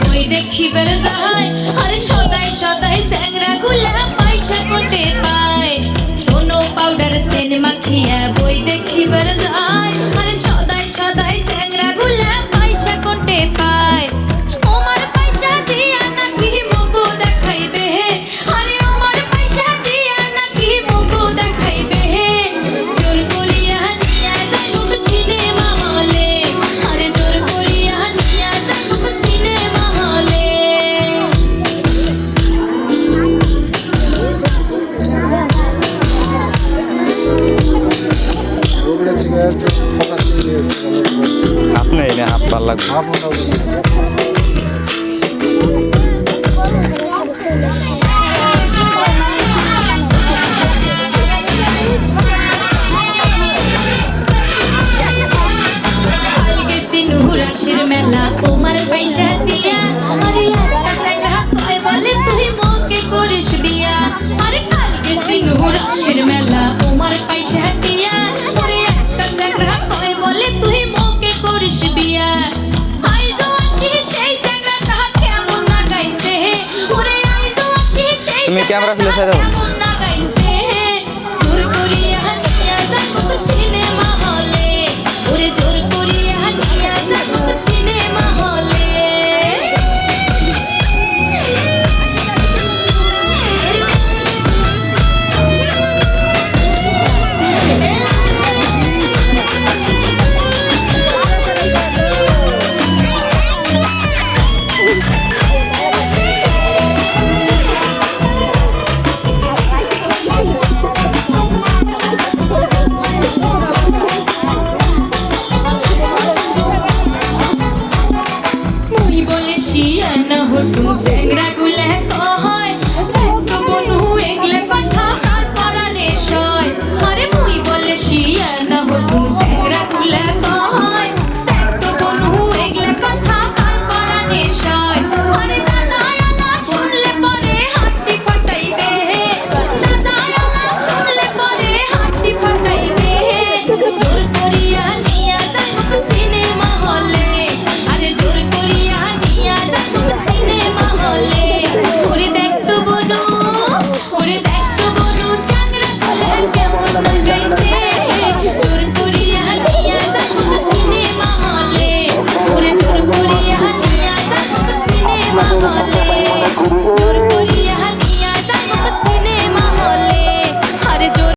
বই দেখিবার যায় আরে সদাই সদাই স্যাংরা গুলা পয়সা কোটে পায় সোনো পাউডার সেন মাখিয়া বই দেখিবার যায় আরে সদাই সদাই স্যাংরা গুলা পয়সা কোটে পায় ওমার পয়সা দিয়া নাকি মুখো দেখাইবে আরে ওমার পয়সা দিয়া নাকি মুখো দেখাইবে জোর করিয়া নিয়া যাইব সিনেমা হলে আরে জোর করিয়া নিয়া যাইব সিনেমা হলে আপনি এনে হাত পার লাগবে মেলা তোমার পয়সা দিয়া আরে একটা স্যাংরা কয় বলে তুই মোকে করিস বিয়া আরে কাল গেছি নুরাশের মেলা তোমার পয়সা দিয়া আরে একটা স্যাংরা কয় বলে তুই মোকে করিস বিয়া আইজো আসি সেই স্যাংরাটা কেমন না গাইছে ওরে আইজো আসি সেই তুমি ক্যামেরা ফেলে সাইড দাও কেমন না গাইছে জোর করিয়া নিয়া যাইব সিনেমা হলে ওরে জোর করিয়া নিয়া যাইব সিনেমা হলে মুই বলে শিয়ানা হসুন স্যাংরা গুলা কয় দেখতো বনু এগলে কথা কার পরানে সয় আরে মুই বলে শিয়ানা হসুন স্যাংরা গুলা কয় দেখতো বনু এগলে কথা কার পরানে সয় আরে দাদা আলা শুনলে পরে হাঁটি ফাটাইবে দাদা আলা শুনলে পরে হাঁটি ফাটাইবে জোর করিয়া নিয়া যাইব সিনেমা হলে আরে জোর করিয়া নিয়া যাইব সিনেমা হলে ওরে দেখতো বনু চাংরা গুলা কেমন গাইছে জোর করিয়া নিয়া যাইব সিনেমা হলে ওরে জোর করিয়া নিয়া যাইব সিনেমা হলে